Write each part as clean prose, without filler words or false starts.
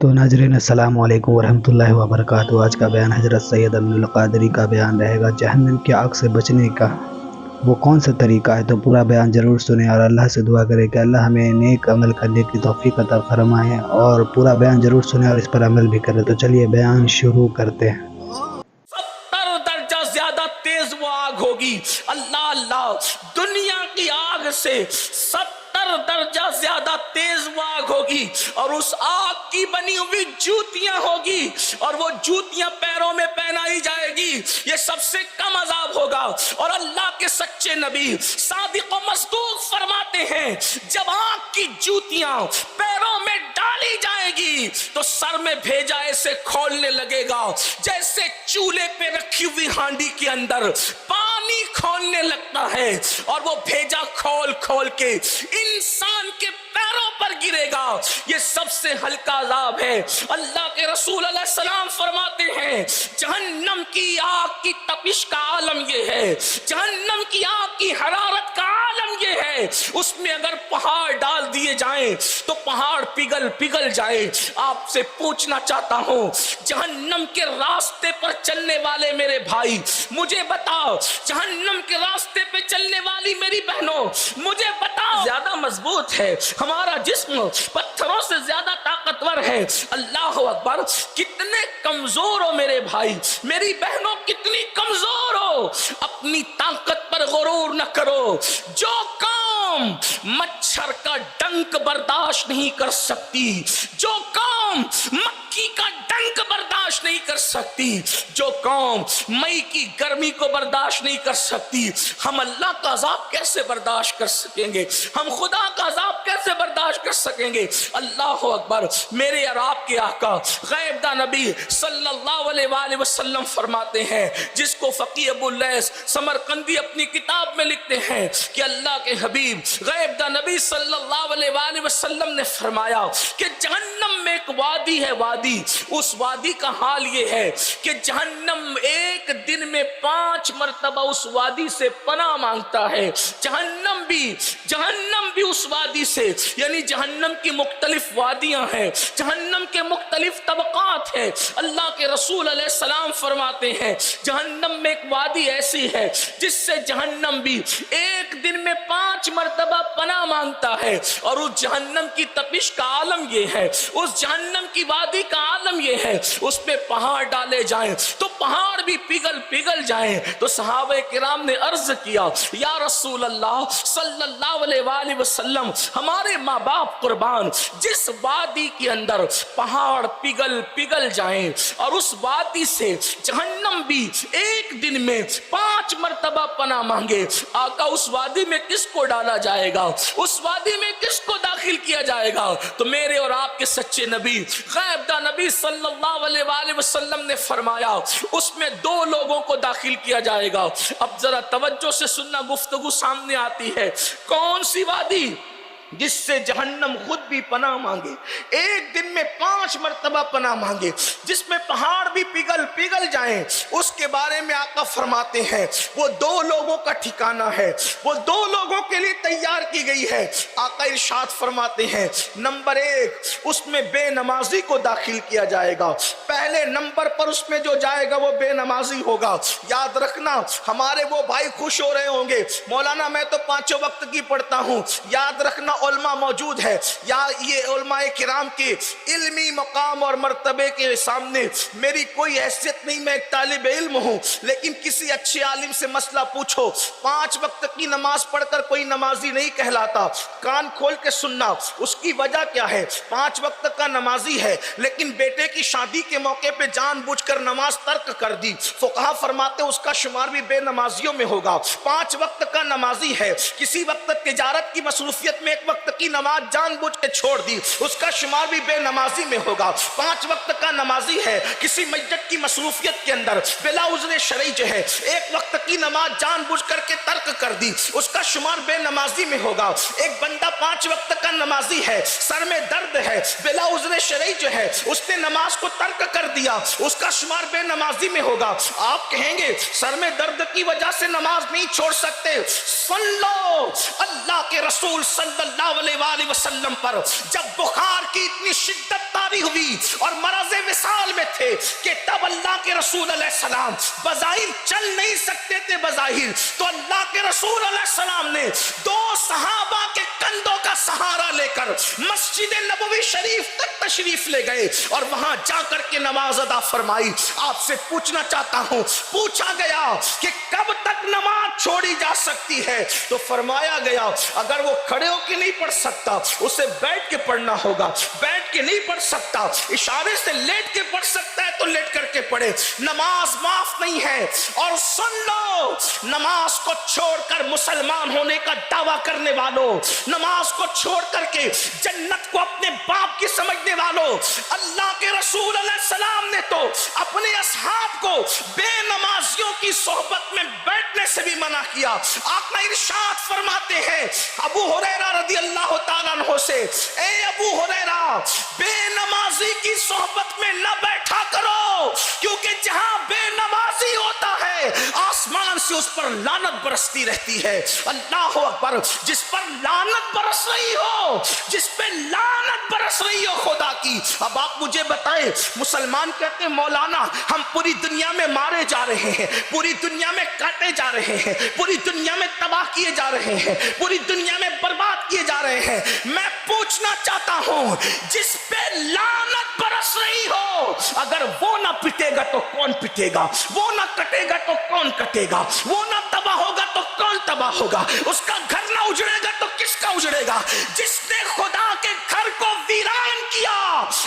تو ناظرین السلام علیکم ورحمۃ اللہ وبرکاتہ۔ آج کا بیان حضرت سید عبد القادری کا بیان رہے گا، جہنم کی آگ سے بچنے کا وہ کون سا طریقہ ہے۔ تو پورا بیان ضرور سنیں اور اللہ سے دعا کریں کہ اللہ ہمیں نیک عمل کرنے کی توفیق عطا فرمائے، اور پورا بیان ضرور سنیں اور اس پر عمل بھی کریں۔ تو چلیے بیان شروع کرتے ہیں۔ 70 درجہ زیادہ تیز وہ آگ ہوگی، اللہ اللہ، دنیا کی آگ سے 70 درجہ زیادہ تیز وہ آگ ہوگی، اور اس آگ کی بنی ہوئی جوتیاں ہوگی، اور وہ جوتیاں پیروں میں پہنائی جائے گی۔ یہ سب سے کم عذاب ہوگا، اور اللہ کے سچے نبی صادق و مصدوق فرماتے ہیں جب آگ کی جوتیاں پیروں میں ڈالی جائے گی تو سر میں بھیجا ایسے کھولنے لگے گا جیسے چولہے پہ رکھی ہوئی ہانڈی کے اندر پانی کھولنے لگتا ہے، اور وہ بھیجا کھول کھول کے انسان کے پیروں پر گرے گا۔ یہ سب سے ہلکا عذاب ہے۔ اللہ کے رسول علیہ السلام فرماتے ہیں جہنم کی آگ کی تپش کا عالم یہ ہے، جہنم کی آگ کی حرارت کا عالم یہ ہے، اس میں اگر پہاڑ ڈال دیے جائیں تو پہاڑ پگھل جائے۔ آپ سے پوچھنا چاہتا ہوں جہنم کے راستے پر چلنے والے میرے بھائی مجھے بتاؤ، جہنم کے راستے پہ چلنے والی میری بہنوں مجھے بتاؤ، زیادہ مضبوط ہے ہمارا جسم، پتھروں سے زیادہ طاقتور ہے۔ اللہ اکبر، کتنے کمزور ہو میرے بھائی میری بہنوں، کتنی کمزور ہو۔ اپنی طاقت پر غرور نہ کرو۔ جو قوم مچھر کا ڈنک برداشت نہیں کر سکتی، جو قوم مکھی کا ڈنک برداشت نہیں کر سکتی، جو قوم مئی کی گرمی کو برداشت نہیں کر سکتی، ہم اللہ کا عذاب کیسے برداشت کر سکیں گے؟ ہم خدا کا عذاب کیسے برداشت کر سکیں گے؟ اللہ اکبر۔ میرے اور آپ کے آقا غیب داں نبی صلی اللہ علیہ وآلہ وسلم فرماتے ہیں، جس کو فقیہ ابو اللیث سمرقندی اپنی کتاب میں لکھتے ہیں کہ اللہ کے حبیب غیب داں نبی صلی اللہ علیہ وآلہ وسلم نے فرمایا کہ جہنم میں ایک وادی ہے، وادی، اس وادی کا حال یہ ہے کہ جہنم ایک دن میں 5 مرتبہ اس وادی سے پناہ مانگتا ہے۔ جہنم بھی اس وادی سے، یعنی جہنم کی مختلف وادیاں ہیں، جہنم کے مختلف طبقات ہیں۔ اللہ کے رسول علیہ السلام فرماتے ہیں جہنم میں ایک وادی ایسی ہے جس سے جہنم بھی ایک دن میں 5 مرتبہ پناہ مانگتا ہے، اور اس جہنم کی تپش کا عالم یہ ہے، اس جہنم کی وادی کا عالم یہ ہے، اس پہ پہاڑ ڈالے جائیں تو پہاڑ بھی پگھل جائیں۔ تو صحابہ کرام نے عرض کیا یا رسول اللہ صلی اللہ علیہ وآلہ وسلم، ہمارے ماں باپ قربان، جس وادی کے اندر پہاڑ پگھل جائیں اور اس وادی سے جہنم بھی ایک دن میں 5 مرتبہ پناہ مانگے، آقا اس وادی میں کس کو ڈالا جائے گا؟ اس وادی میں کس کو داخل کیا جائے گا؟ تو میرے اور آپ کے سچے نبی غیب داں نبی صلی اللہ علیہ وآلہ وسلم نے فرمایا اس میں 2 لوگوں کو داخل کیا جائے گا۔ اب ذرا توجہ سے سننا، گفتگو سامنے آتی ہے۔ کون سی وادی؟ جس سے جہنم خود بھی پناہ مانگے، ایک دن میں 5 مرتبہ پناہ مانگے، جس میں پہاڑ بھی پگھل جائیں۔ اس کے بارے میں آقا فرماتے ہیں وہ 2 لوگوں کا ٹھکانہ ہے، وہ 2 لوگوں کے لیے تیار کی گئی ہے۔ آقا ارشاد فرماتے ہیں نمبر 1 اس میں بے نمازی کو داخل کیا جائے گا۔ پہلے نمبر پر اس میں جو جائے گا وہ بے نمازی ہوگا۔ یاد رکھنا، ہمارے وہ بھائی خوش ہو رہے ہوں گے مولانا میں تو 5 وقت کی پڑھتا ہوں۔ یاد رکھنا علماء موجود ہے، یا یہ علماء کرام کے علمی مقام اور مرتبے کے سامنے میری کوئی حیثیت نہیں، میں ایک طالب علم ہوں، لیکن کسی اچھے عالم سے مسئلہ پوچھو، 5 وقت کی نماز پڑھ کر کوئی نمازی نہیں کہلاتا۔ کان کھول کے سننا، اس کی وجہ کیا ہے؟ 5 وقت کا نمازی ہے لیکن بیٹے کی شادی کے موقع پہ جان بوجھ کر نماز ترک کر دی، فقہا فرماتے اس کا شمار بھی بے نمازیوں میں ہوگا۔ 5 وقت کا نمازی ہے، کسی وقت تجارت کی مصروفیت میں ایک وقت کی نماز جان بوجھ کے چھوڑ دی، اس کا شمار بھی بے نمازی میں ہوگا۔ 5 وقت کا نمازی ہے، کسی مسجد کی مصروفیت کے اندر بلا عذر شرعی جو ہے ایک وقت کی نماز جان بوجھ کر کے ترک کر دی، اس کا شمار بے نمازی میں ہوگا۔ ایک بندہ 5 وقت کا نمازی ہے، سر میں درد ہے، بلا عذر شرعی جو ہے اس نے نماز کو ترک کر دیا اس کا شمار بے نمازی میں ہوگا. آپ کہیں گے سر میں درد کی وجہ سے نماز نہیں چھوڑ سکتے. سن لو, اللہ کے رسول صلی اللہ علیہ وآلہ وسلم پر جب بخار کی اتنی شدت طاری ہوئی اور مرض وصال میں تھے کہ تب اللہ کے رسول علیہ السلام بظاہر چل نہیں سکتے تھے بظاہر, تو اللہ کے رسول علیہ السلام نے دو صحابہ کے کندھوں کا سہارا لے کر مسجد نبوی شریف تک تشریف لے گئے اور وہاں جا کر کے نماز ادا فرمائی. آپ سے پوچھنا چاہتا ہوں, پوچھا گیا کہ کب تک نماز چھوڑی جا سکتی ہے, تو فرمایا گیا اگر وہ کھڑے ہو کے نہیں پڑھ سکتا اسے بیٹھ کے پڑھنا ہوگا, بیٹھ کے نہیں پڑھ سکتا اشارے سے لیٹ کے پڑھ سکتا ہے تو لیٹ کر کے پڑھے, نماز معاف نہیں ہے. اور سن لو, نماز کو چھوڑ کر مسلمان ہونے کا دعویٰ کرنے والوں, نماز کو چھوڑ کر کے جنت کو اپنے باپ کی سمجھنے والوں, اللہ کے رسول علیہ السلام نے تو اپنے اصحاب کو بے نمازیوں کی صحبت میں بیٹھنے سے بھی منع کیا. آقا ارشاد فرماتے ہیں ابو ہریرہ رضی اللہ تعالیٰ عنہ سے, اے ابو ہریرہ بے نمازی کی صحبت میں نہ بیٹھا کرو, کیونکہ جہاں بے نمازی ہوتا ہے آسمان سے اس پر لعنت برستی رہتی ہے. اللہ اکبر, جس پر لعنت برس رہی ہو, جس پہ لعنت برس رہی ہو خدا کی. اب آپ مجھے بتائیں, مسلمان کہتے ہیں مولانا ہم پوری دنیا میں مارے جا رہے ہیں, پوری دنیا میں کاٹے جا رہے ہیں, پوری دنیا میں تباہ کیے جا رہے ہیں, پوری دنیا میں برباد کیے جا رہے ہیں. میں پوچھنا چاہتا ہوں جس پہ لعنت برس رہی ہو اگر وہ نہ پٹے گا تو کون پٹے گا, وہ نہ کٹے گا تو کون کٹے گا, وہ نہ تباہ ہوگا تو کون تباہ ہوگا, اس کا گھر نہ اجڑے گا تو کس کا اجڑے گا. جس نے خدا کے گھر کو ویران کیا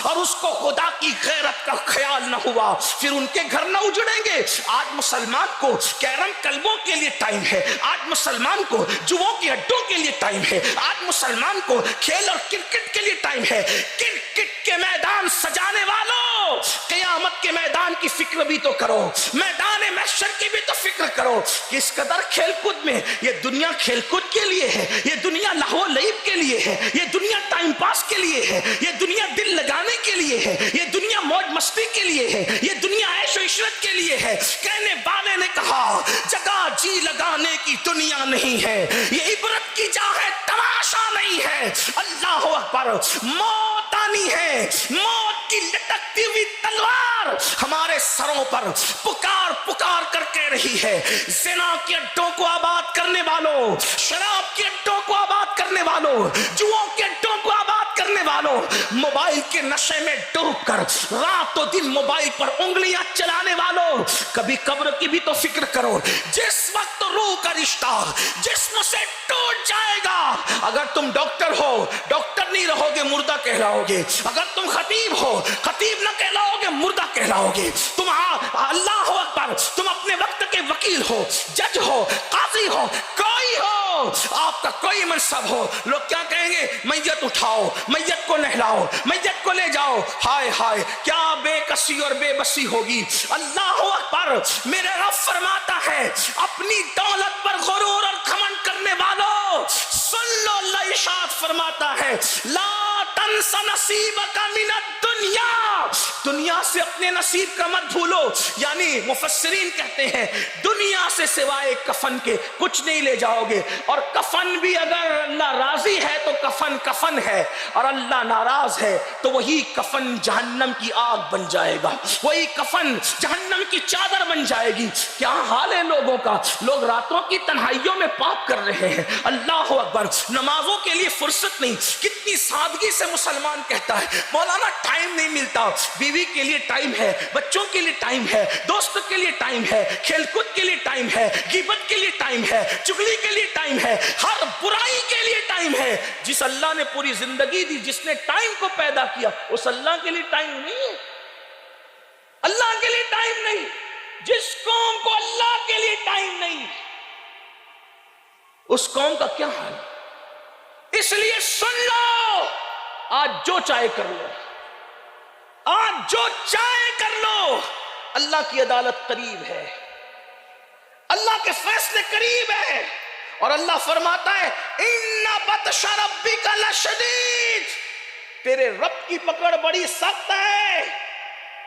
اور اس کو خدا کی غیرت کا خیال نہ ہوا, پھر ان کے گھر نہ اجڑیں گے. آج مسلمان کو کیرم کلبوں کے لیے ٹائم ہے, آج مسلمان کو جوؤں کی اڈوں کے لیے ٹائم ہے, آج مسلمان کو کھیل اور کرکٹ کے لیے ٹائم ہے. کرکٹ کے میدان سجانے والوں, قیامت کے میدان کی فکر بھی تو کرو, میدان محشر کی بھی تو فکر کرو. کس قدر کھیل کود میں, یہ دنیا کھیل کود کے لیے ہے, یہ دنیا لہو لعب کے لیے ہے, یہ دنیا ٹائم پاس کے لیے ہے, یہ دنیا دل لگانے کے لیے ہے, یہ دنیا موج مستی کے لیے ہے, یہ دنیا عیش و عشرت کے لیے ہے. کہنے والے نے کہا جگہ جی لگانے کی دنیا نہیں ہے, یہ عبرت کی جا ہے, تماشا نہیں ہے. اللہ اکبر, موت آنی ہے, موت کی لٹکتی ہوئی تلوار ہمارے سروں پر پکار پکار کر کہہ رہی ہے, زنا کے اڈوں کو آباد کرنے والوں, شراب کے اڈوں کو آباد کرنے والوں, جوؤں کے اڈوں کو آباد کرنے والوں, موبائل کے نشے میں ڈوب کر رات و دن موبائل پر انگلیاں چلانے والوں, کبھی قبر کی بھی تو فکر کرو. جس وقت روح کا رشتہ جسم سے ٹوٹ جائے گا, اگر تم ڈاکٹر ہو ڈاکٹر نہیں رہو گے, مردہ کہلاؤ گے. اگر تم خطیب ہو خطیب نہ کہلاؤ گے, مردہ کہلاؤ گے. تم اللہ اکبر, تم اپنے وقت کے وکیل ہو, جج ہو, قاضی ہو, کوئی ہو, آپ کا کوئی منصب ہو, لوگ کیا کہیں گے, میت اٹھاؤ, میت کو نہلاؤ, میت کو لے جاؤ. ہائے ہائے کیا بے کسی اور بے بسی ہوگی. اللہ اکبر, میرے رب فرماتا ہے اپنی دولت پر غرور اور گھمنڈ کرنے والوں سن لو, اللہ ارشاد فرماتا ہے لا تنس نصیبک من الدنیا, دنیا سے اپنے نصیب کا مت بھولو. یعنی مفسرین کہتے ہیں دنیا سے سوائے کفن کے کچھ نہیں لے جاؤ گے, اور کفن بھی اگر اللہ راضی ہے تو کفن کفن ہے, اور اللہ ناراض ہے تو وہی کفن جہنم کی آگ بن جائے گا, وہی کفن جہنم کی چادر بن جائے گی. کیا حال ہے لوگوں کا, لوگ راتوں کی تنہائیوں میں پاپ کر رہے ہیں. اللہ اکبر, نمازوں کے لیے فرصت نہیں. کتنی سادگی سے مسلمان کہتا ہے مولانا ٹائم نہیں ملتا. بیوی کے لیے ٹائم ہے, بچوں کے لیے ٹائم ہے, دوست کے لیے ٹائم ہے, کھیل کود کے لیے ٹائم ہے, غیبت کے لیے ٹائم ہے, چغلی کے لیے ٹائم ہے, ہر برائی کے لیے ٹائم ہے. جس اللہ نے پوری زندگی دی, جس نے ٹائم کو پیدا کیا, اس اللہ کے لیے ٹائم نہیں ہے, اللہ کے لیے ٹائم نہیں. جس قوم کو اللہ کے لیے ٹائم نہیں, اس قوم کا کیا حال. اس لیے سن لو, آج جو چاہے کر لو, آج جو چاہے کر لو, اللہ کی عدالت قریب ہے, اللہ کے فیصلے قریب ہے. اور اللہ فرماتا ہے ان بطش ربک لشدید, تیرے رب کی پکڑ بڑی سخت ہے.